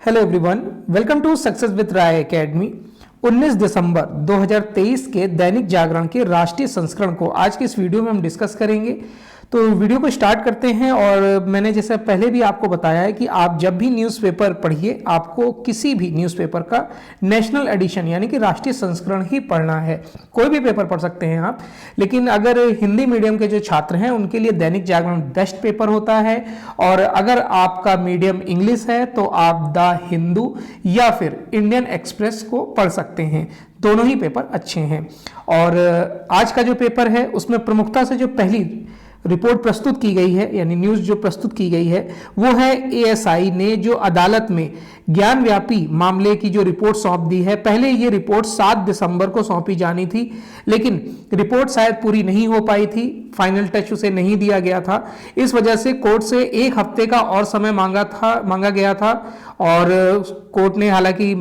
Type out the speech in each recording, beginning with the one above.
Hello everyone, welcome to success with Rai academy. 19 दिसंबर 2023 के दैनिक जागरण के राष्ट्रीय संस्करण को आज के इस वीडियो में हम डिस्कस करेंगे। तो वीडियो को स्टार्ट करते हैं। और मैंने जैसे पहले भी आपको बताया है कि आप जब भी न्यूज़पेपर पढ़िए, आपको किसी भी न्यूज़पेपर का नेशनल एडिशन यानी कि राष्ट्रीय संस्करण ही पढ़ना है। कोई भी पेपर पढ़ सकते हैं आप, लेकिन अगर हिंदी मीडियम के जो छात्र हैं उनके लिए दैनिक जागरण बेस्ट पेपर होता है। और अगर आपका मीडियम इंग्लिश है तो आप द हिंदू या फिर इंडियन एक्सप्रेस को पढ़ सकते हैं। दोनों ही पेपर अच्छे हैं। और आज का जो पेपर है उसमें प्रमुखता से जो पहली रिपोर्ट प्रस्तुत की गई है यानी न्यूज़ जो प्रस्तुत की गई है वो है एएसआई ने जो अदालत में ज्ञानव्यापी मामले की जो रिपोर्ट सौंप दी है। पहले ये रिपोर्ट 7 दिसंबर को सौंपी जानी थी, लेकिन रिपोर्ट शायद पूरी नहीं हो पाई थी, फाइनल टच उसे नहीं दिया गया था। इस वजह से कोर्ट से 1 हफ्ते का और समय मांगा गया था और कोर्ट ने हालांकि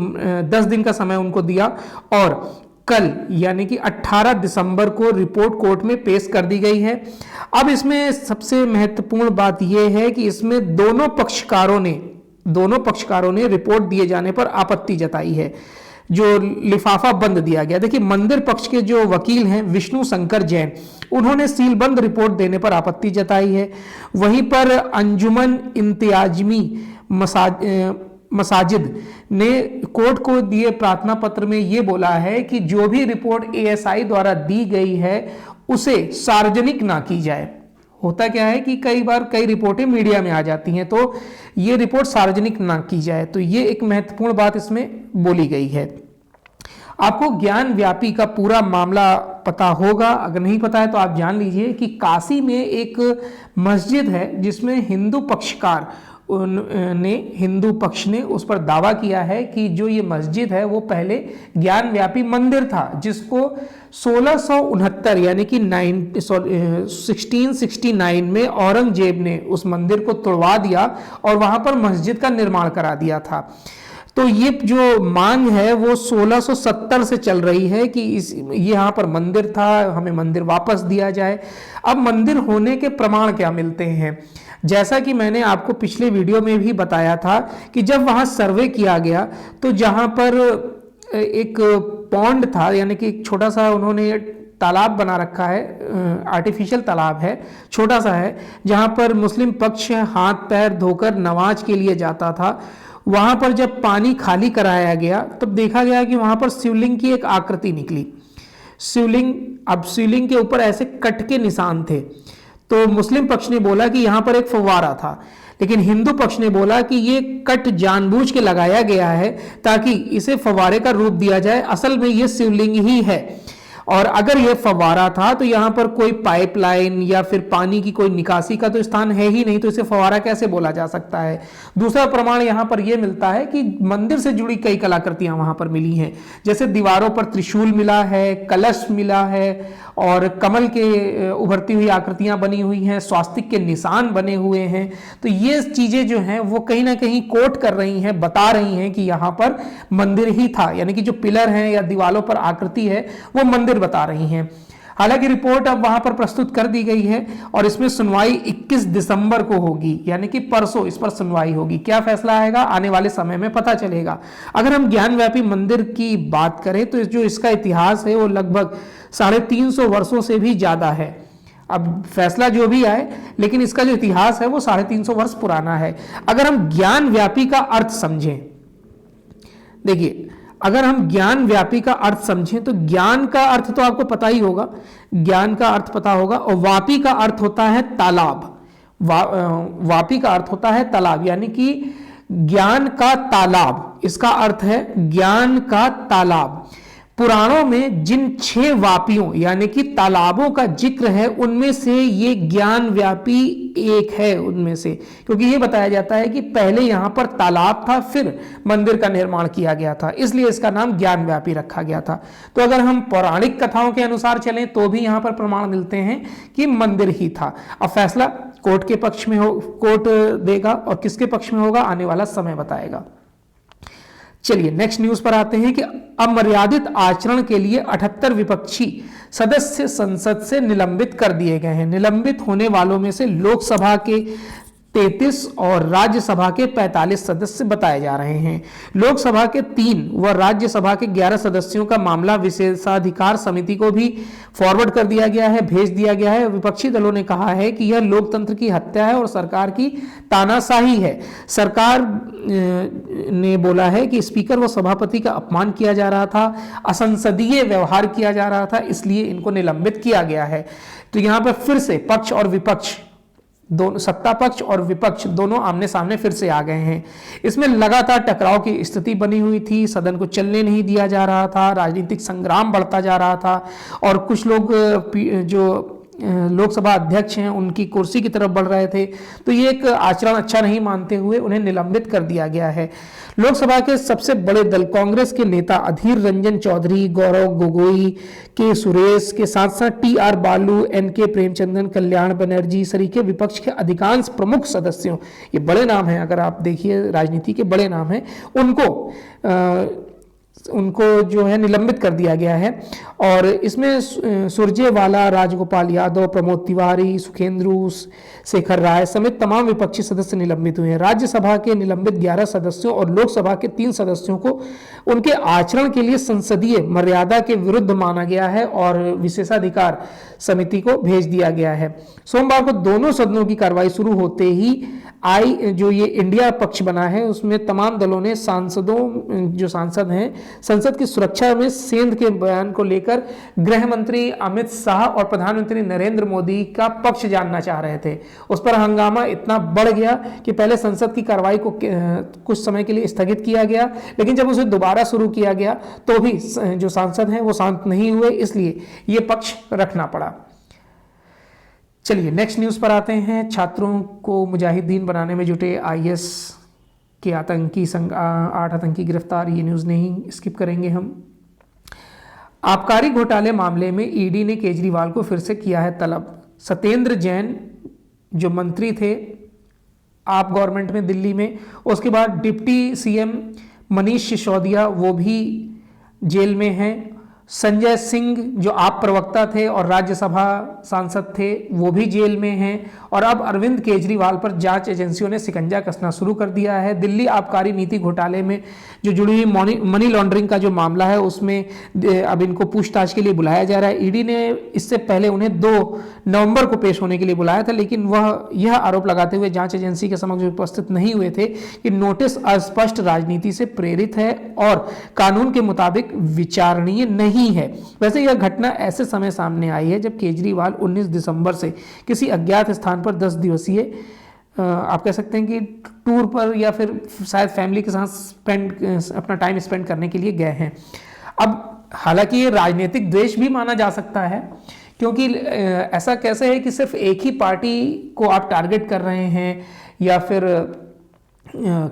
10 दिन का समय उनको दिया और कल यानी कि 18 दिसंबर को रिपोर्ट कोर्ट में पेश कर दी गई है। अब इसमें सबसे महत्वपूर्ण बात यह है कि इसमें दोनों पक्षकारों ने रिपोर्ट दिए जाने पर आपत्ति जताई है, जो लिफाफा बंद दिया गया। देखिए, मंदिर पक्ष के जो वकील हैं विष्णु शंकर जैन, उन्होंने सीलबंद रिपोर्ट देने पर आपत्ति जताई है। वहीं पर अंजुमन इंतजामी मसाजिद ने कोर्ट को दिए प्रार्थना पत्र में यह बोला है कि जो भी रिपोर्ट एएसआई द्वारा दी गई है उसे सार्वजनिक ना की जाए। होता क्या है कि कई बार कई रिपोर्टें मीडिया में आ जाती हैं, तो ये रिपोर्ट सार्वजनिक ना की जाए। तो ये एक महत्वपूर्ण बात इसमें बोली गई है। आपको ज्ञान व्यापी का पूरा मामला पता होगा, अगर नहीं पता है तो आप जान लीजिए कि काशी में एक मस्जिद है जिसमें हिंदू पक्ष ने उस पर दावा किया है कि जो ये मस्जिद है वो पहले ज्ञान व्यापी मंदिर था, जिसको 1669 यानी कि 1669 में औरंगजेब ने उस मंदिर को तोड़वा दिया और वहां पर मस्जिद का निर्माण करा दिया था। तो ये जो मांग है वो 1670 से चल रही है कि यहाँ पर मंदिर था, हमें मंदिर वापस दिया जाए। अब मंदिर होने के प्रमाण क्या मिलते हैं? जैसा कि मैंने आपको पिछले वीडियो में भी बताया था कि जब वहाँ सर्वे किया गया तो जहाँ पर एक पॉन्ड था यानी कि एक छोटा सा उन्होंने तालाब बना रखा है, आर्टिफिशियल तालाब है, छोटा सा है, जहाँ पर मुस्लिम पक्ष हाथ पैर धोकर नमाज के लिए जाता था। वहाँ पर जब पानी खाली कराया गया तब देखा गया कि वहाँ पर शिवलिंग की एक आकृति निकली। शिवलिंग के ऊपर ऐसे कट के निशान थे। तो मुस्लिम पक्ष ने बोला कि यहाँ पर एक फव्वारा था, लेकिन हिंदू पक्ष ने बोला कि ये कट जानबूझ के लगाया गया है ताकि इसे फव्वारे का रूप दिया जाए, असल में ये शिवलिंग ही है। और अगर ये फव्वारा था तो यहाँ पर कोई पाइपलाइन या फिर पानी की कोई निकासी का तो स्थान है ही नहीं, तो इसे फव्वारा कैसे बोला जा सकता है। दूसरा प्रमाण यहाँ पर यह मिलता है कि मंदिर से जुड़ी कई कलाकृतियां वहां पर मिली हैं, जैसे दीवारों पर त्रिशूल मिला है, कलश मिला है और कमल के उभरती हुई आकृतियां बनी हुई हैं, स्वास्तिक के निशान बने हुए हैं। तो ये चीजें जो हैं वो कहीं ना कहीं कोट कर रही हैं, बता रही हैं कि यहाँ पर मंदिर ही था, यानी कि जो पिलर हैं या दीवारों पर आकृति है वो मंदिर बता रही हैं। हालांकि रिपोर्ट अब वहां पर प्रस्तुत कर दी गई है और इसमें सुनवाई 21 दिसंबर को होगी, यानी कि परसों इस पर सुनवाई होगी। क्या फैसला आएगा आने वाले समय में पता चलेगा। अगर हम ज्ञानव्यापी मंदिर की बात करें तो जो इसका इतिहास है वो लगभग 350 वर्षों से भी ज्यादा है। अब फैसला जो भी आए, लेकिन इसका जो इतिहास है वो 350 वर्ष पुराना है। अगर हम ज्ञानव्यापी का अर्थ समझें, देखिए, अगर हम ज्ञान व्यापी का अर्थ समझें तो ज्ञान का अर्थ तो आपको पता ही होगा, ज्ञान का अर्थ पता होगा। और वापी का अर्थ होता है तालाब। वापी का अर्थ होता है तालाब, यानी कि ज्ञान का तालाब, इसका अर्थ है ज्ञान का तालाब। पुराणों में जिन 6 वापियों यानी कि तालाबों का जिक्र है उनमें से ये ज्ञान व्यापी एक है उनमें से, क्योंकि ये बताया जाता है कि पहले यहां पर तालाब था, फिर मंदिर का निर्माण किया गया था, इसलिए इसका नाम ज्ञान व्यापी रखा गया था। तो अगर हम पौराणिक कथाओं के अनुसार चलें तो भी यहां पर प्रमाण मिलते हैं कि मंदिर ही था। अब फैसला कोर्ट के पक्ष में कोर्ट देगा और किसके पक्ष में होगा आने वाला समय बताएगा। चलिए नेक्स्ट न्यूज पर आते हैं कि अमर्यादित आचरण के लिए 78 विपक्षी सदस्य संसद से निलंबित कर दिए गए हैं। निलंबित होने वालों में से लोकसभा के 33 और राज्यसभा के 45 सदस्य बताए जा रहे हैं। लोकसभा के 3 व राज्यसभा के 11 सदस्यों का मामला विशेषाधिकार समिति को भी फॉरवर्ड कर दिया गया है, भेज दिया गया है। विपक्षी दलों ने कहा है कि यह लोकतंत्र की हत्या है और सरकार की तानाशाही है। सरकार ने बोला है कि स्पीकर व सभापति का अपमान किया जा रहा था, असंसदीय व्यवहार किया जा रहा था, इसलिए इनको निलंबित किया गया है। तो यहां पर फिर से पक्ष और विपक्ष दोनों, सत्ता पक्ष और विपक्ष दोनों आमने सामने फिर से आ गए हैं। इसमें लगातार टकराव की स्थिति बनी हुई थी, सदन को चलने नहीं दिया जा रहा था, राजनीतिक संग्राम बढ़ता जा रहा था और कुछ लोग जो लोकसभा अध्यक्ष हैं उनकी कुर्सी की तरफ बढ़ रहे थे। तो ये एक आचरण अच्छा नहीं मानते हुए उन्हें निलंबित कर दिया गया है। लोकसभा के सबसे बड़े दल कांग्रेस के नेता अधीर रंजन चौधरी, गौरव गोगोई, के सुरेश के साथ साथ टी.आर. बालू, एन.के. प्रेमचंद्रन, कल्याण बनर्जी सरीके विपक्ष के अधिकांश प्रमुख सदस्यों, ये बड़े नाम हैं, अगर आप देखिए राजनीति के बड़े नाम हैं, उनको जो है निलंबित कर दिया गया है। और इसमें सुरजेवाला, राजगोपाल यादव, प्रमोद तिवारी, सुखेंदु शेखर राय समेत तमाम विपक्षी सदस्य निलंबित हुए हैं। राज्यसभा के निलंबित 11 सदस्यों और लोकसभा के 3 सदस्यों को उनके आचरण के लिए संसदीय मर्यादा के विरुद्ध माना गया है और विशेषाधिकार समिति को भेज दिया गया है। सोमवार को दोनों सदनों की कार्रवाई शुरू होते ही जो ये इंडिया पक्ष बना है उसमें तमाम दलों ने जो सांसद हैं संसद की सुरक्षा में सेंध के बयान को लेकर गृह मंत्री अमित शाह और प्रधानमंत्री नरेंद्र मोदी का पक्ष जानना चाह रहे थे। उस पर हंगामा इतना बढ़ गया कि पहले संसद की कार्रवाई को कुछ समय के लिए स्थगित किया गया, लेकिन जब उसे दोबारा शुरू किया गया तो भी जो सांसद हैं वो शांत नहीं हुए, इसलिए ये पक्ष रखना पड़ा। चलिए नेक्स्ट न्यूज़ पर आते हैं। छात्रों को मुजाहिदीन बनाने में जुटे आईएस के आतंकी 8 आतंकी गिरफ्तार, ये न्यूज़ नहीं स्किप करेंगे हम। आबकारी घोटाले मामले में ईडी ने केजरीवाल को फिर से किया है तलब। सत्येंद्र जैन जो मंत्री थे आप गवर्नमेंट में दिल्ली में, उसके बाद डिप्टी सीएम मनीष सिसोदिया वो भी जेल में हैं। संजय सिंह जो आप प्रवक्ता थे और राज्यसभा सांसद थे वो भी जेल में हैं। और अब अरविंद केजरीवाल पर जांच एजेंसियों ने शिकंजा कसना शुरू कर दिया है। दिल्ली आबकारी नीति घोटाले में जो जुड़ी हुई मनी लॉन्ड्रिंग का जो मामला है उसमें अब इनको पूछताछ के लिए बुलाया जा रहा है। ईडी ने इससे पहले उन्हें 2 नवंबर को पेश होने के लिए बुलाया था, लेकिन वह यह आरोप लगाते हुए जांच एजेंसी के समक्ष उपस्थित नहीं हुए थे कि नोटिस अस्पष्ट राजनीति से प्रेरित है और कानून के मुताबिक विचारणीय नहीं है। वैसे यह घटना ऐसे समय सामने आई है जब केजरीवाल 19 दिसंबर से किसी अज्ञात स्थान पर 10 दिवसीय आप कह सकते हैं कि टूर पर या फिर शायद फैमिली के साथ अपना टाइम स्पेंड करने के लिए गए हैं। अब हालांकि ये राजनीतिक द्वेष भी माना जा सकता है, क्योंकि ऐसा कैसे है कि सिर्फ एक ही पार्टी को आप टारगेट कर रहे हैं या फिर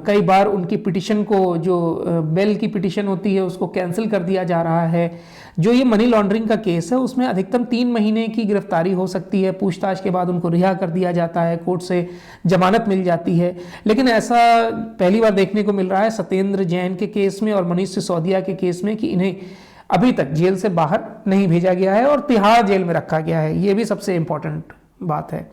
कई बार उनकी पिटीशन को, जो बेल की पिटीशन होती है उसको कैंसिल कर दिया जा रहा है। जो ये मनी लॉन्ड्रिंग का केस है उसमें अधिकतम 3 महीने की गिरफ्तारी हो सकती है, पूछताछ के बाद उनको रिहा कर दिया जाता है, कोर्ट से जमानत मिल जाती है। लेकिन ऐसा पहली बार देखने को मिल रहा है सत्येंद्र जैन के केस में और मनीष सिसोदिया के केस में कि इन्हें अभी तक जेल से बाहर नहीं भेजा गया है और तिहाड़ जेल में रखा गया है। ये भी सबसे इंपॉर्टेंट बात है।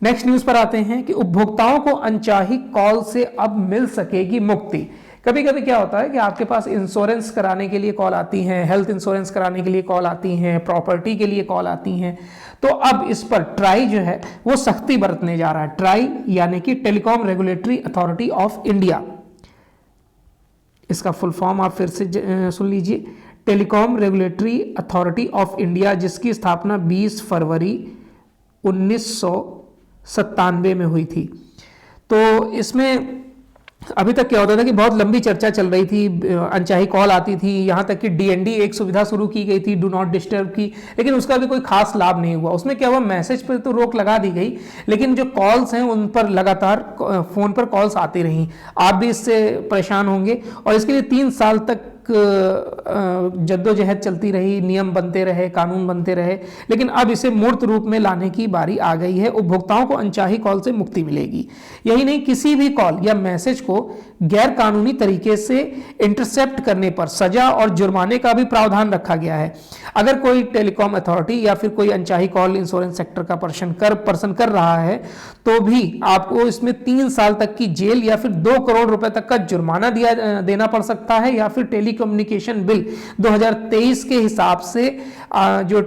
नेक्स्ट न्यूज़ पर आते हैं कि उपभोक्ताओं को अनचाही कॉल से अब मिल सकेगी मुक्ति। कभी कभी क्या होता है कि आपके पास इंश्योरेंस कराने के लिए कॉल आती हैं, हेल्थ इंश्योरेंस कराने के लिए कॉल आती हैं, प्रॉपर्टी के लिए कॉल आती हैं। तो अब इस पर ट्राई जो है वो सख्ती बरतने जा रहा है। ट्राई यानी कि telecom regulatory authority of India, इसका फुल फॉर्म आप फिर से सुन लीजिए, telecom regulatory authority of India, जिसकी स्थापना 20 फरवरी 1997 में हुई थी। तो इसमें अभी तक क्या होता था कि बहुत लंबी चर्चा चल रही थी, अनचाही कॉल आती थी, यहाँ तक कि डीएनडी एक सुविधा शुरू की गई थी, डू नॉट डिस्टर्ब की, लेकिन उसका भी कोई खास लाभ नहीं हुआ। उसमें क्या हुआ, मैसेज पर तो रोक लगा दी गई, लेकिन जो कॉल्स हैं उन पर लगातार फ़ोन पर कॉल्स आती रहीं। आप भी इससे परेशान होंगे और इसके लिए 3 साल तक जद्दोजहद चलती रही, नियम बनते रहे, कानून बनते रहे, लेकिन अब इसे मूर्त रूप में लाने की बारी आ गई है। उपभोक्ताओं को अनचाही कॉल से मुक्ति मिलेगी। यही नहीं, किसी भी कॉल या मैसेज को गैर कानूनी तरीके से इंटरसेप्ट करने पर सजा और जुर्माने का भी प्रावधान रखा गया है। अगर कोई टेलीकॉम अथॉरिटी या फिर कोई अनचाही कॉल इंश्योरेंस सेक्टर का पर्सन कर रहा है तो भी आपको इसमें 3 साल तक की जेल या फिर 2 करोड़ रुपए तक का जुर्माना देना पड़ सकता है, या फिर टेलीकम्युनिकेशन बिल 2023 के हिसाब से जो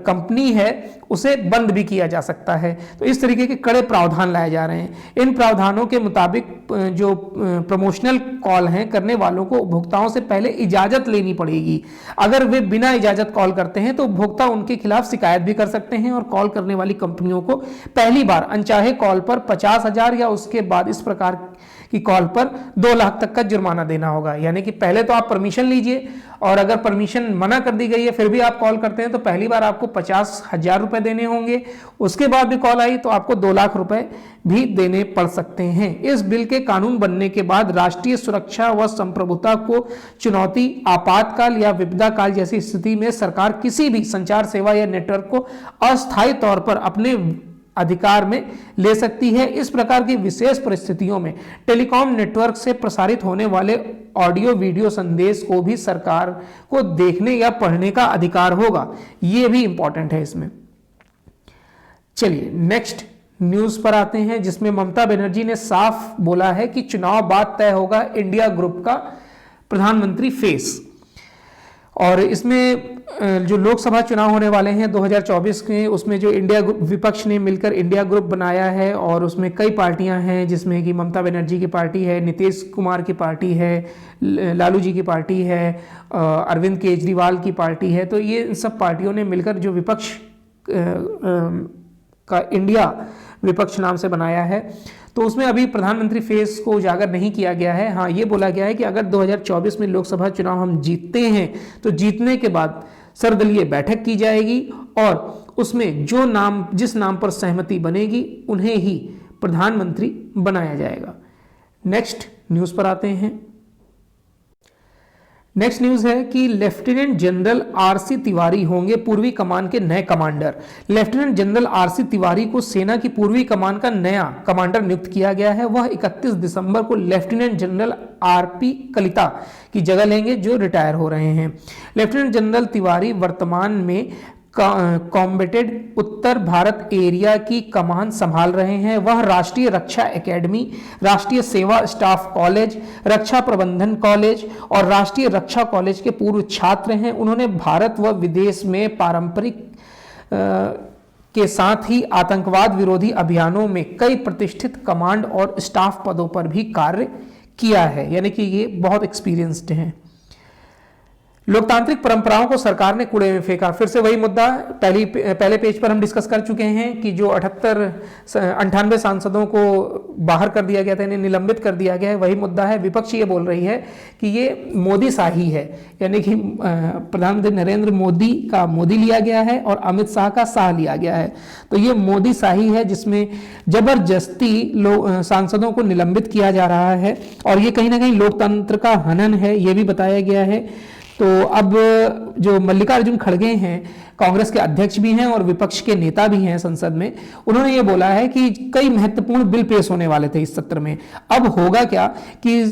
कंपनी है उसे बंद भी किया जा सकता है। तो इस तरीके के कड़े प्रावधान लाए जा रहे हैं। इन प्रावधानों के मुताबिक जो प्रमोशनल कॉल हैं करने वालों को उपभोक्ताओं से पहले इजाजत लेनी पड़ेगी। अगर वे बिना इजाजत कॉल करते हैं तो उपभोक्ता उनके खिलाफ शिकायत भी कर सकते हैं, और कॉल करने वाली कंपनियों को पहली बार अनचाहे कॉल पर 50,000 या उसके बाद इस प्रकार की कॉल पर 2 लाख तक का जुर्माना देना होगा। यानी कि पहले तो आप परमिशन लीजिए, और अगर परमिशन मना कर दी गई है फिर भी आप कॉल करते हैं तो पहली बार आपको 50,000 रुपए देने होंगे, उसके बाद भी कॉल आई तो आपको 2 लाख रुपए भी देने पड़ सकते हैं। इस बिल के कानून बनने के बाद राष्ट्रीय सुरक्षा व संप्रभुता को चुनौती, आपातकाल या विपदा काल जैसी स्थिति में सरकार किसी भी संचार सेवा या नेटवर्क को अस्थायी तौर पर अपने अधिकार में ले सकती है। इस प्रकार की विशेष परिस्थितियों में टेलीकॉम नेटवर्क से प्रसारित होने वाले ऑडियो वीडियो संदेश को भी सरकार को देखने या पढ़ने का अधिकार होगा। यह भी इंपॉर्टेंट है इसमें। चलिए नेक्स्ट न्यूज पर आते हैं, जिसमें ममता बनर्जी ने साफ बोला है कि चुनाव बाद तय होगा इंडिया ग्रुप का प्रधानमंत्री फेस। और इसमें जो लोकसभा चुनाव होने वाले हैं 2024 के, उसमें जो इंडिया विपक्ष ने मिलकर इंडिया ग्रुप बनाया है, और उसमें कई पार्टियां हैं जिसमें कि ममता बनर्जी की पार्टी है, नीतीश कुमार की पार्टी है, लालू जी की पार्टी है, अरविंद केजरीवाल की पार्टी है। तो ये सब पार्टियों ने मिलकर जो विपक्ष का इंडिया विपक्ष नाम से बनाया है। तो उसमें अभी प्रधानमंत्री फेस को उजागर नहीं किया गया है। हाँ, ये बोला गया है कि अगर 2024 में लोकसभा चुनाव हम जीतते हैं तो जीतने के बाद सर्वदलीय बैठक की जाएगी, और उसमें जो नाम, जिस नाम पर सहमति बनेगी उन्हें ही प्रधानमंत्री बनाया जाएगा। नेक्स्ट न्यूज पर आते हैं। नेक्स्ट न्यूज है कि लेफ्टिनेंट जनरल आरसी तिवारी होंगे पूर्वी कमान के नए commander. Lieutenant general RC Tiwari को सेना की पूर्वी कमान का नया कमांडर नियुक्त किया गया है। वह 31 दिसंबर को लेफ्टिनेंट जनरल आरपी कलिता की जगह लेंगे, जो रिटायर हो रहे हैं। लेफ्टिनेंट जनरल तिवारी वर्तमान में कॉम्बेटेड उत्तर भारत एरिया की कमान संभाल रहे हैं। वह राष्ट्रीय रक्षा एकेडमी, राष्ट्रीय सेवा स्टाफ कॉलेज, रक्षा प्रबंधन कॉलेज और राष्ट्रीय रक्षा कॉलेज के पूर्व छात्र हैं। उन्होंने भारत व विदेश में पारंपरिक के साथ ही आतंकवाद विरोधी अभियानों में कई प्रतिष्ठित कमांड और स्टाफ पदों पर भी कार्य किया है, यानी कि ये बहुत एक्सपीरियंस्ड हैं। लोकतांत्रिक परंपराओं को सरकार ने कूड़े में फेंका। फिर से वही मुद्दा पहले पेज पर हम डिस्कस कर चुके हैं कि जो 98 सांसदों को बाहर कर दिया गया था, इन्हें निलंबित कर दिया गया है, वही मुद्दा है। विपक्ष ये बोल रही है कि ये मोदी शाही है, यानी कि प्रधानमंत्री नरेंद्र मोदी का मोदी लिया गया है और अमित शाह का शाह लिया गया है। तो ये मोदी शाही है जिसमें जबरदस्ती सांसदों को निलंबित किया जा रहा है, और ये कहीं ना कहीं लोकतंत्र का हनन है, ये भी बताया गया है। तो अब जो मल्लिकार्जुन खड़गे हैं, कांग्रेस के अध्यक्ष भी हैं और विपक्ष के नेता भी हैं संसद में, उन्होंने ये बोला है कि कई महत्वपूर्ण बिल पेश होने वाले थे इस सत्र में। अब होगा क्या कि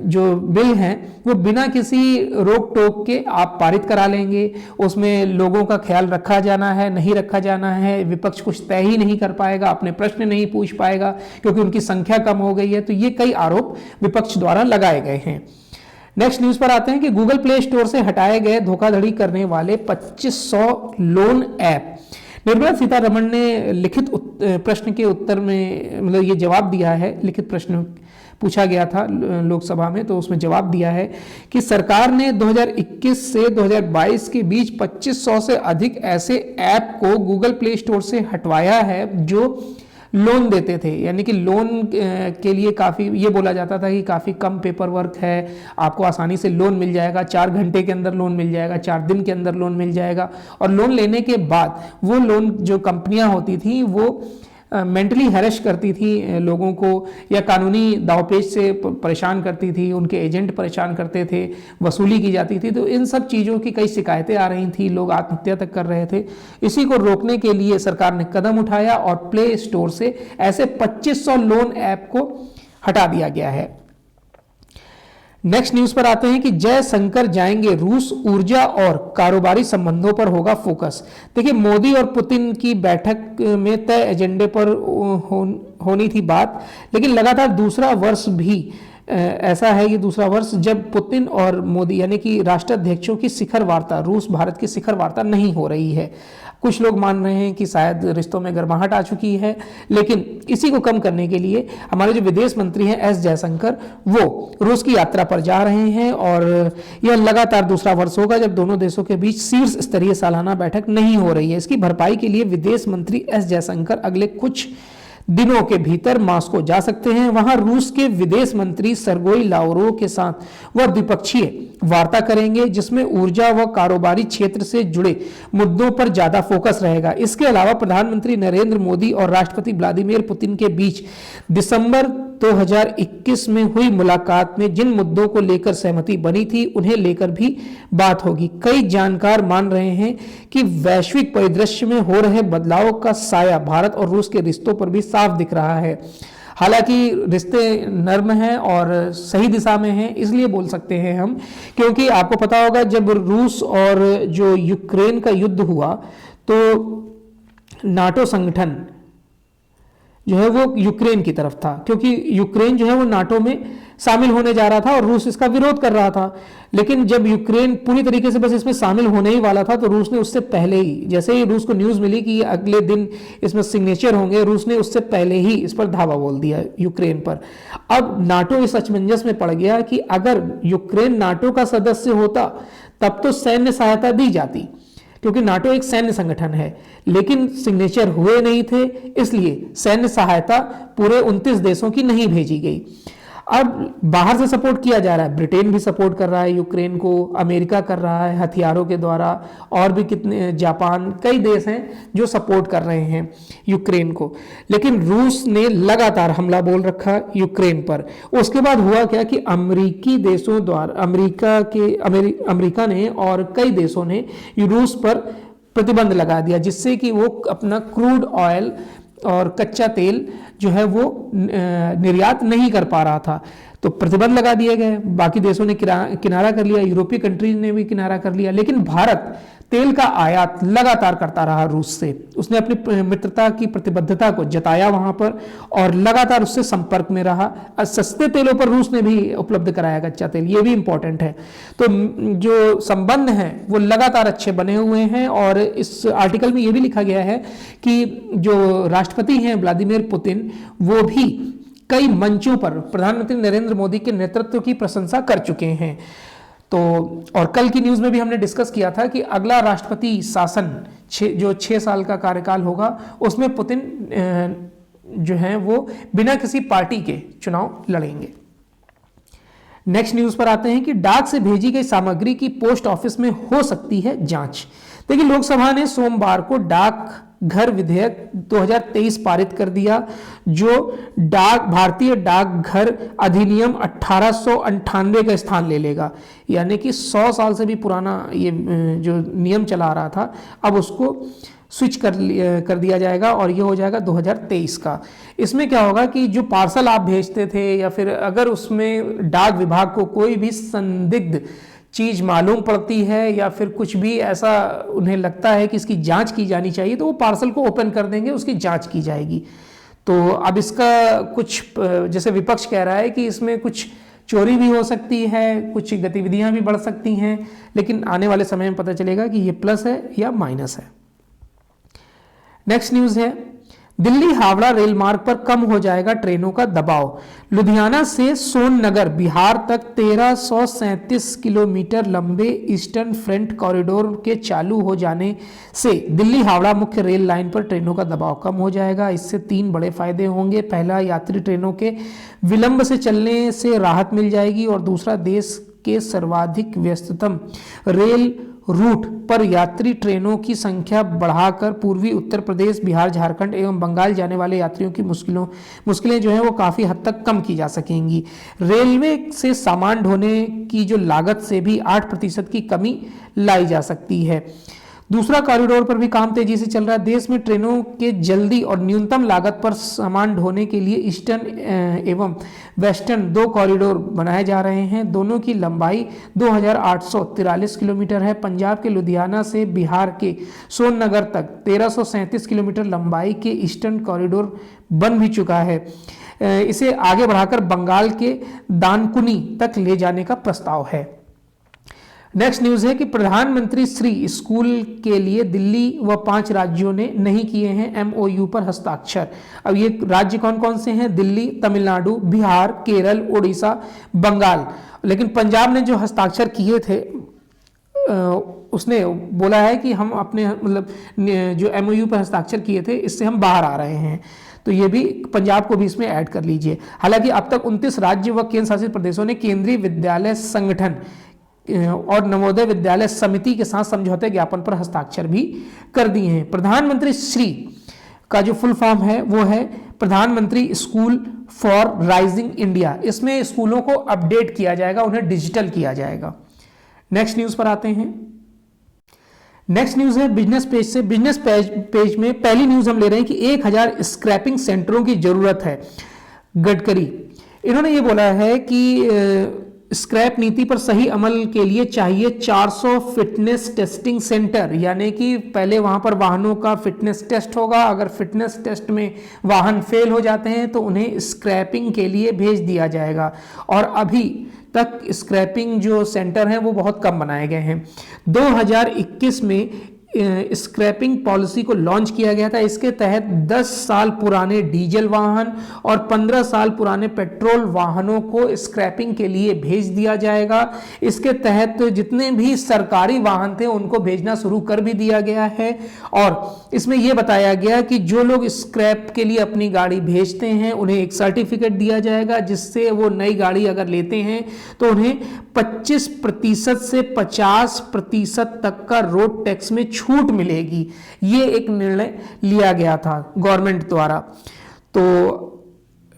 जो बिल हैं वो बिना किसी रोक टोक के आप पारित करा लेंगे। उसमें लोगों का ख्याल रखा जाना है, नहीं रखा जाना है, विपक्ष कुछ तय ही नहीं कर पाएगा, अपने प्रश्न नहीं पूछ पाएगा क्योंकि उनकी संख्या कम हो गई है। तो ये कई आरोप विपक्ष द्वारा लगाए गए हैं। नेक्स्ट न्यूज पर आते हैं कि गूगल प्ले स्टोर से हटाए गए धोखाधड़ी करने वाले 2500 लोन ऐप। निर्मला सीतारमण ने लिखित प्रश्न के उत्तर में, मतलब ये जवाब दिया है, लिखित प्रश्न पूछा गया था लोकसभा में, तो उसमें जवाब दिया है कि सरकार ने 2021 से 2022 के बीच 2500 से अधिक ऐसे ऐप को गूगल प्ले स्टोर से हटवाया है जो लोन देते थे। यानी कि लोन के लिए काफ़ी ये बोला जाता था कि काफ़ी कम पेपर वर्क है, आपको आसानी से लोन मिल जाएगा, 4 घंटे के अंदर लोन मिल जाएगा, 4 दिन के अंदर लोन मिल जाएगा। और लोन लेने के बाद वो लोन जो कंपनियां होती थी वो मेंटली हैरेश करती थी लोगों को, या कानूनी दावपेच से परेशान करती थी, उनके एजेंट परेशान करते थे, वसूली की जाती थी। तो इन सब चीज़ों की कई शिकायतें आ रही थी, लोग आत्महत्या तक कर रहे थे। इसी को रोकने के लिए सरकार ने कदम उठाया और प्ले स्टोर से ऐसे 2500 लोन ऐप को हटा दिया गया है। नेक्स्ट न्यूज पर आते हैं कि जयशंकर जाएंगे रूस, ऊर्जा और कारोबारी संबंधों पर होगा फोकस। देखिए, मोदी और पुतिन की बैठक में तय एजेंडे पर होनी थी बात, लेकिन लगातार दूसरा वर्ष भी ऐसा है, ये दूसरा वर्ष जब पुतिन और मोदी यानी कि राष्ट्राध्यक्षों की शिखर वार्ता, रूस भारत की शिखर वार्ता नहीं हो रही है। कुछ लोग मान रहे हैं कि शायद रिश्तों में गर्माहट आ चुकी है, लेकिन इसी को कम करने के लिए हमारे जो विदेश मंत्री हैं एस जयशंकर, वो रूस की यात्रा पर जा रहे हैं और यह लगातार दूसरा वर्ष होगा जब दोनों देशों के बीच शीर्ष स्तरीय सालाना बैठक नहीं हो रही है। इसकी भरपाई के लिए विदेश मंत्री एस जयशंकर अगले कुछ दिनों के भीतर मॉस्को जा सकते हैं। वहां रूस के विदेश मंत्री सर्गेई लावरोव के साथ वह द्विपक्षीय वार्ता करेंगे, जिसमें ऊर्जा व कारोबारी क्षेत्र से जुड़े मुद्दों पर ज्यादा फोकस रहेगा। इसके अलावा प्रधानमंत्री नरेंद्र मोदी और राष्ट्रपति व्लादिमीर पुतिन के बीच दिसंबर 2021 में हुई मुलाकात में जिन मुद्दों को लेकर सहमति बनी थी, उन्हें लेकर भी बात होगी। कई जानकार मान रहे हैं कि वैश्विक परिदृश्य में हो रहे बदलाव का साया भारत और रूस के रिश्तों पर भी साफ दिख रहा है। हालांकि रिश्ते नर्म हैं और सही दिशा में हैं, इसलिए बोल सकते हैं हम, क्योंकि आपको पता होगा जब रूस और जो यूक्रेन का युद्ध हुआ तो नाटो संगठन जो है वो यूक्रेन की तरफ था, क्योंकि यूक्रेन जो है वो नाटो में शामिल होने जा रहा था और रूस इसका विरोध कर रहा था। लेकिन जब यूक्रेन पूरी तरीके से बस इसमें शामिल होने ही वाला था तो रूस ने उससे पहले ही, जैसे ही रूस को न्यूज़ मिली कि अगले दिन इसमें सिग्नेचर होंगे, रूस ने उससे पहले ही इस पर धावा बोल दिया यूक्रेन पर। अब नाटो इस असमंजस में पड़ गया कि अगर यूक्रेन नाटो का सदस्य होता तब तो सैन्य सहायता दी जाती, क्योंकि नाटो एक सैन्य संगठन है, लेकिन सिग्नेचर हुए नहीं थे, इसलिए सैन्य सहायता पूरे 29 देशों की नहीं भेजी गई। अब बाहर से सपोर्ट किया जा रहा है, ब्रिटेन भी सपोर्ट कर रहा है यूक्रेन को, अमेरिका कर रहा है हथियारों के द्वारा, और भी कितने, जापान, कई देश हैं जो सपोर्ट कर रहे हैं यूक्रेन को। लेकिन रूस ने लगातार हमला बोल रखा यूक्रेन पर। उसके बाद हुआ क्या कि अमेरिकी देशों द्वारा, अमेरिका ने और कई देशों ने रूस पर प्रतिबंध लगा दिया, जिससे कि वो अपना क्रूड ऑयल और कच्चा तेल जो है वो निर्यात नहीं कर पा रहा था। तो प्रतिबंध लगा दिए गए, बाकी देशों ने किनारा कर लिया, यूरोपीय कंट्रीज ने भी किनारा कर लिया। लेकिन भारत तेल का आयात लगातार करता रहा रूस से। उसने अपनी मित्रता की प्रतिबद्धता को जताया वहां पर और लगातार उससे संपर्क में रहा। सस्ते तेलों पर रूस ने भी उपलब्ध कराया कच्चा तेल, ये भी इंपॉर्टेंट है। तो जो संबंध हैं वो लगातार अच्छे बने हुए हैं। और इस आर्टिकल में ये भी लिखा गया है कि जो राष्ट्रपति हैं व्लादिमीर पुतिन, वो भी कई मंचों पर प्रधानमंत्री नरेंद्र मोदी के नेतृत्व की प्रशंसा कर चुके हैं। तो और कल की न्यूज़ में भी हमने डिस्कस किया था कि अगला राष्ट्रपति शासन जो 6 साल का कार्यकाल होगा, उसमें पुतिन जो हैं वो बिना किसी पार्टी के चुनाव लड़ेंगे। नेक्स्ट न्यूज़ पर आते हैं कि डाक से भेजी गई सामग्री की पोस्ट ऑफिस में हो सकती है जांच। देखिए, लोकसभा ने सोमवार को डाक घर विधेयक 2023 पारित कर दिया, जो भारतीय डाकघर अधिनियम 1898 का स्थान ले लेगा। यानी कि 100 साल से भी पुराना ये जो नियम चला रहा था, अब उसको स्विच कर दिया जाएगा और ये हो जाएगा 2023 का। इसमें क्या होगा कि जो पार्सल आप भेजते थे या फिर अगर उसमें डाक विभाग को कोई भी संदिग्ध चीज़ मालूम पड़ती है या फिर कुछ भी ऐसा उन्हें लगता है कि इसकी जांच की जानी चाहिए, तो वो पार्सल को ओपन कर देंगे, उसकी जांच की जाएगी। तो अब इसका कुछ, जैसे विपक्ष कह रहा है कि इसमें कुछ चोरी भी हो सकती है, कुछ गतिविधियां भी बढ़ सकती हैं, लेकिन आने वाले समय में पता चलेगा कि ये प्लस है या माइनस है। नेक्स्ट न्यूज़ है, दिल्ली हावड़ा रेल मार्ग पर कम हो जाएगा ट्रेनों का दबाव। लुधियाना से सोननगर बिहार तक 1337 किलोमीटर लंबे ईस्टर्न फ्रंट कॉरिडोर के चालू हो जाने से दिल्ली हावड़ा मुख्य रेल लाइन पर ट्रेनों का दबाव कम हो जाएगा। इससे 3 बड़े फायदे होंगे। पहला, यात्री ट्रेनों के विलंब से चलने से राहत मिल जाएगी और दूसरा, देश के सर्वाधिक व्यस्ततम रेल रूट पर यात्री ट्रेनों की संख्या बढ़ाकर पूर्वी उत्तर प्रदेश, बिहार, झारखंड एवं बंगाल जाने वाले यात्रियों की मुश्किलें जो है वो काफ़ी हद तक कम की जा सकेंगी। रेलवे से सामान ढोने की जो लागत से भी 8% की कमी लाई जा सकती है। दूसरा कॉरिडोर पर भी काम तेजी से चल रहा है। देश में ट्रेनों के जल्दी और न्यूनतम लागत पर सामान ढोने के लिए ईस्टर्न एवं वेस्टर्न 2 कॉरिडोर बनाए जा रहे हैं। दोनों की लंबाई 2843 किलोमीटर है। पंजाब के लुधियाना से बिहार के सोननगर तक 1337 किलोमीटर लंबाई के ईस्टर्न कॉरिडोर बन भी चुका है। इसे आगे बढ़ाकर बंगाल के दानकुनी तक ले जाने का प्रस्ताव है। नेक्स्ट न्यूज है कि प्रधानमंत्री श्री स्कूल के लिए दिल्ली व 5 राज्यों ने नहीं किए हैं एमओयू पर हस्ताक्षर। अब ये राज्य कौन कौन से हैं? दिल्ली, तमिलनाडु, बिहार, केरल, उड़ीसा, बंगाल। लेकिन पंजाब ने जो हस्ताक्षर किए थे उसने बोला है कि हम अपने मतलब जो एमओयू पर हस्ताक्षर किए थे इससे हम बाहर आ रहे हैं, तो ये भी पंजाब को भी इसमें ऐड कर लीजिए। हालांकि अब तक 29 राज्य व केंद्र शासित प्रदेशों ने केंद्रीय विद्यालय संगठन और नवोदय विद्यालय समिति के साथ समझौते ज्ञापन पर हस्ताक्षर भी कर दिए हैं। प्रधानमंत्री श्री का जो फुल फॉर्म है वो है प्रधानमंत्री स्कूल फॉर राइजिंग इंडिया। इसमें स्कूलों को अपडेट किया जाएगा, उन्हें डिजिटल किया जाएगा। नेक्स्ट न्यूज पर आते हैं। नेक्स्ट न्यूज है बिजनेस पेज से। बिजनेस पेज में पहली न्यूज हम ले रहे हैं कि 1000 स्क्रैपिंग सेंटरों की जरूरत है। गडकरी इन्होंने ये बोला है कि स्क्रैप नीति पर सही अमल के लिए चाहिए 400 फिटनेस टेस्टिंग सेंटर, यानी कि पहले वहां पर वाहनों का फिटनेस टेस्ट होगा। अगर फिटनेस टेस्ट में वाहन फेल हो जाते हैं तो उन्हें स्क्रैपिंग के लिए भेज दिया जाएगा। और अभी तक स्क्रैपिंग जो सेंटर हैं वो बहुत कम बनाए गए हैं। 2021 में स्क्रैपिंग पॉलिसी को लॉन्च किया गया था। इसके तहत 10 साल पुराने डीजल वाहन और 15 साल पुराने पेट्रोल वाहनों को स्क्रैपिंग के लिए भेज दिया जाएगा। इसके तहत जितने भी सरकारी वाहन थे उनको भेजना शुरू कर भी दिया गया है। और इसमें यह बताया गया कि जो लोग स्क्रैप के लिए अपनी गाड़ी भेजते हैं उन्हें एक दिया जाएगा, जिससे वो नई गाड़ी अगर लेते हैं तो उन्हें 25% से 50% तक का रोड टैक्स में छूट मिलेगी। ये एक निर्णय लिया गया था गवर्नमेंट द्वारा। तो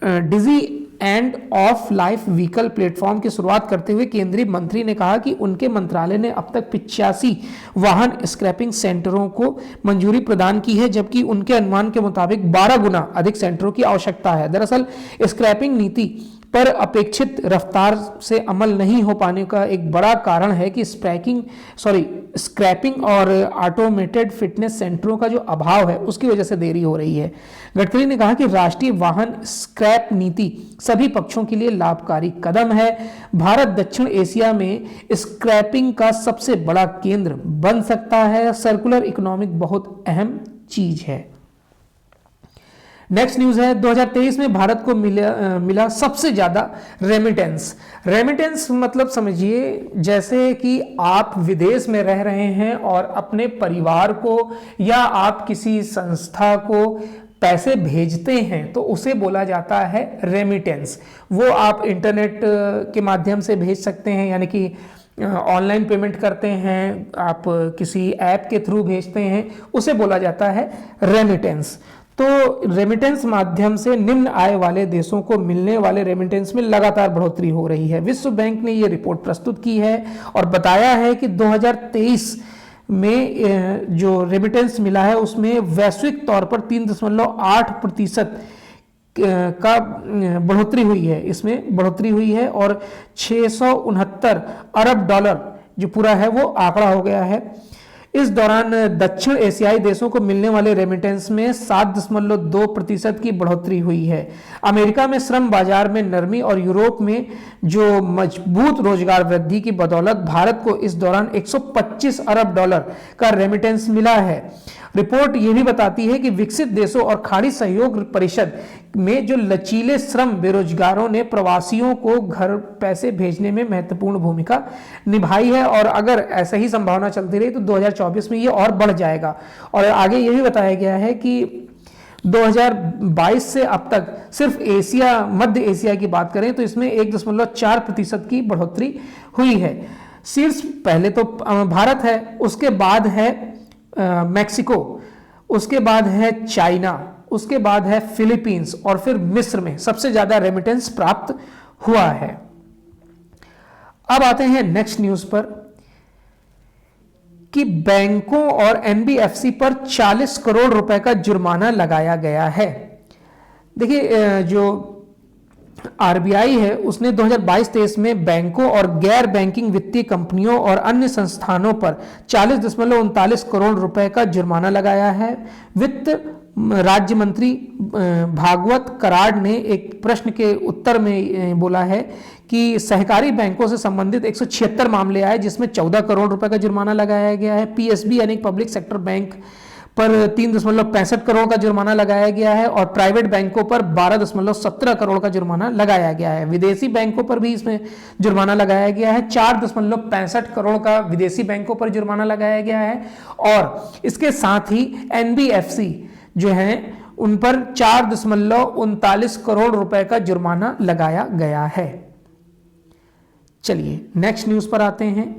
digi end of life vehicle platform की शुरुआत करते हुए केंद्रीय मंत्री ने कहा कि उनके मंत्रालय ने अब तक 85 वाहन स्क्रैपिंग सेंटरों को मंजूरी प्रदान की है, जबकि उनके अनुमान के मुताबिक 12 गुना अधिक सेंटरों की आवश्यकता है। दरअसल स्क्रैपिंग नीति पर अपेक्षित रफ्तार से अमल नहीं हो पाने का एक बड़ा कारण है कि स्क्रैपिंग और ऑटोमेटेड फिटनेस सेंटरों का जो अभाव है उसकी वजह से देरी हो रही है। गडकरी ने कहा कि राष्ट्रीय वाहन स्क्रैप नीति सभी पक्षों के लिए लाभकारी कदम है। भारत दक्षिण एशिया में स्क्रैपिंग का सबसे बड़ा केंद्र बन सकता है। सर्कुलर इकोनॉमिक बहुत अहम चीज है। नेक्स्ट न्यूज है 2023 में भारत को मिला सबसे ज्यादा रेमिटेंस मतलब समझिए जैसे कि आप विदेश में रह रहे हैं और अपने परिवार को या आप किसी संस्था को पैसे भेजते हैं तो उसे बोला जाता है रेमिटेंस। वो आप इंटरनेट के माध्यम से भेज सकते हैं, यानी कि ऑनलाइन पेमेंट करते हैं, आप किसी ऐप के थ्रू भेजते हैं, उसे बोला जाता है रेमिटेंस। तो रेमिटेंस माध्यम से निम्न आय वाले देशों को मिलने वाले रेमिटेंस में लगातार बढ़ोतरी हो रही है। विश्व बैंक ने यह रिपोर्ट प्रस्तुत की है और बताया है कि 2023 में जो रेमिटेंस मिला है उसमें वैश्विक तौर पर 3.8% का बढ़ोतरी हुई है। इसमें बढ़ोतरी हुई है और 669 अरब डॉलर जो पूरा है वो आंकड़ा हो गया है। इस दौरान दक्षिण एशियाई देशों को मिलने वाले रेमिटेंस में 7.2% की बढ़ोतरी हुई है। अमेरिका में श्रम बाजार में नरमी और यूरोप में जो मजबूत रोजगार वृद्धि की बदौलत भारत को इस दौरान 125 अरब डॉलर का रेमिटेंस मिला है। रिपोर्ट यह भी बताती है कि विकसित देशों और खाड़ी सहयोग परिषद में जो लचीले श्रम बेरोजगारों ने प्रवासियों को घर पैसे भेजने में महत्वपूर्ण भूमिका निभाई है और अगर ऐसा ही संभावना चलती रही तो 2024 में ये और बढ़ जाएगा। और आगे ये भी बताया गया है कि 2022 से अब तक सिर्फ मध्य एशिया की बात करें तो इसमें 1.4% की बढ़ोतरी हुई है। शीर्ष पहले तो भारत है, उसके बाद है मैक्सिको, उसके बाद है चाइना, उसके बाद है फिलीपींस और फिर मिस्र में सबसे ज्यादा रेमिटेंस प्राप्त हुआ है। अब आते हैं नेक्स्ट न्यूज पर। कि बैंकों और एनबीएफसी पर 40 करोड़ रुपए का जुर्माना लगाया गया है। देखिए, जो आरबीआई है उसने 2022-23 में बैंकों और गैर बैंकिंग वित्तीय कंपनियों और अन्य संस्थानों पर 40.39 करोड़ रुपए का जुर्माना लगाया है। वित्त राज्य मंत्री भागवत कराड़ ने एक प्रश्न के उत्तर में बोला है कि सहकारी बैंकों से संबंधित 176 मामले आए जिसमें 14 करोड़ रुपए का जुर्माना लगाया गया है। पीएसबी यानी पब्लिक सेक्टर बैंक पर 3.65 करोड़ का जुर्माना लगाया गया है और प्राइवेट बैंकों पर 12.17 करोड़ का जुर्माना लगाया गया है। विदेशी बैंकों पर भी इसमें जुर्माना लगाया गया है। 4.65 करोड़ का विदेशी बैंकों पर जुर्माना लगाया गया है और इसके साथ ही एनबीएफसी जो है उन पर 4.39 करोड़ रुपए का जुर्माना लगाया गया है। चलिए नेक्स्ट न्यूज पर आते हैं।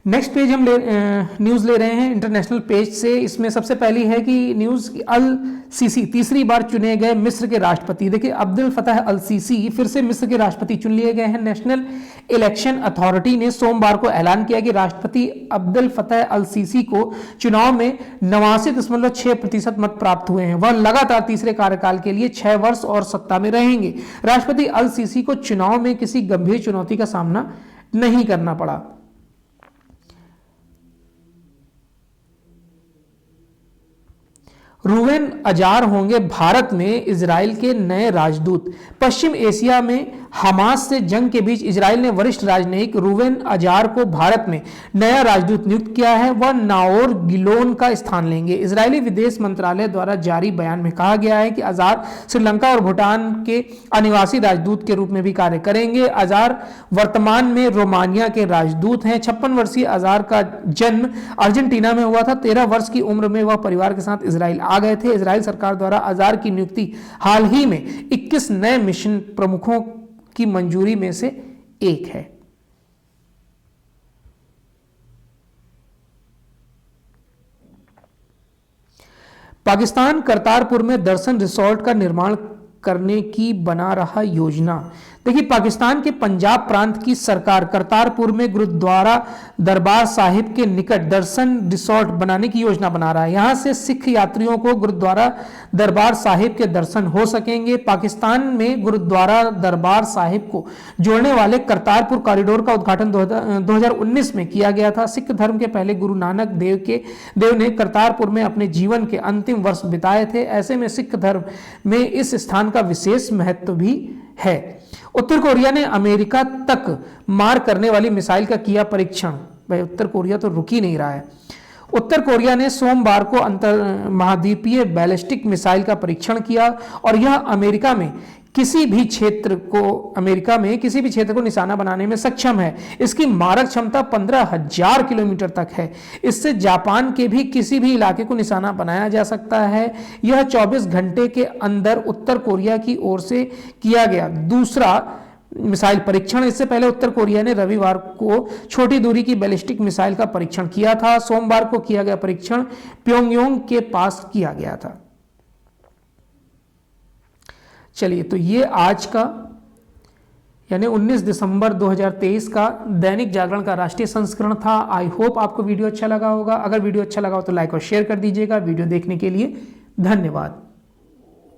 नेक्स्ट पेज हम न्यूज ले रहे हैं इंटरनेशनल पेज से। इसमें सबसे पहली है कि न्यूज अल सीसी तीसरी बार चुने गए मिस्र के राष्ट्रपति। देखिए, अब्दुल फतह अल सीसी फिर से मिस्र के राष्ट्रपति चुन लिए गए हैं। नेशनल इलेक्शन अथॉरिटी ने सोमवार को ऐलान किया कि राष्ट्रपति अब्दुल फतह अल सीसी को चुनाव में 89.6% मत प्राप्त हुए हैं। वह लगातार तीसरे कार्यकाल के लिए 6 वर्ष और सत्ता में रहेंगे। राष्ट्रपति अल सीसी को चुनाव में किसी गंभीर चुनौती का सामना नहीं करना पड़ा। रूवेन अजार होंगे भारत में इजराइल के नए राजदूत। पश्चिम एशिया में हमास से जंग के बीच इजराइल ने वरिष्ठ राजनयिक रूवेन अजार को भारत में नया राजदूत नियुक्त किया है। वह नाओर गिलोन का स्थान लेंगे। इजरायली विदेश मंत्रालय द्वारा जारी बयान में कहा गया है कि अजार श्रीलंका और भूटान के अनिवासी राजदूत के रूप में भी कार्य करेंगे। अजार वर्तमान में रोमानिया के राजदूत हैं। 56 वर्षीय अजार का जन्म अर्जेंटीना में हुआ था। 13 वर्ष की उम्र में वह परिवार के साथ इजराइल आ गए थे। इजराइल सरकार द्वारा अजार की नियुक्ति हाल ही में 21 नए मिशन प्रमुखों की मंजूरी में से एक है। पाकिस्तान करतारपुर में दर्शन रिसोर्ट का निर्माण करने की बना रहा योजना। देखिए, पाकिस्तान के पंजाब प्रांत की सरकार करतारपुर में गुरुद्वारा दरबार साहिब के निकट दर्शन रिसोर्ट बनाने की योजना बना रहा है। यहां से सिख यात्रियों को गुरुद्वारा दरबार साहिब के दर्शन हो सकेंगे। पाकिस्तान में गुरुद्वारा दरबार साहिब को जोड़ने वाले करतारपुर कॉरिडोर का उद्घाटन 2019 में किया गया था। सिख धर्म के पहले गुरु नानक देव ने करतारपुर में अपने जीवन के अंतिम वर्ष बिताए थे। ऐसे में सिख धर्म में इस स्थान का विशेष महत्व भी है। उत्तर कोरिया ने अमेरिका तक मार करने वाली मिसाइल का किया परीक्षण। भाई, उत्तर कोरिया तो रुक ही नहीं रहा है। उत्तर कोरिया ने सोमवार को अंतर महाद्वीपीय बैलिस्टिक मिसाइल का परीक्षण किया और यह अमेरिका में किसी भी क्षेत्र को निशाना बनाने में सक्षम है। इसकी मारक क्षमता 15,000 किलोमीटर तक है। इससे जापान के भी किसी भी इलाके को निशाना बनाया जा सकता है। यह 24 घंटे के अंदर उत्तर कोरिया की ओर से किया गया दूसरा मिसाइल परीक्षण। इससे पहले उत्तर कोरिया ने रविवार को छोटी दूरी की बैलिस्टिक मिसाइल का परीक्षण किया था। सोमवार को किया गया परीक्षण प्योंगयांग के पास किया गया था। चलिए, तो ये आज का यानी 19 दिसंबर 2023 का दैनिक जागरण का राष्ट्रीय संस्करण था। आई होप आपको वीडियो अच्छा लगा होगा। अगर वीडियो अच्छा लगा हो तो लाइक और शेयर कर दीजिएगा। वीडियो देखने के लिए धन्यवाद।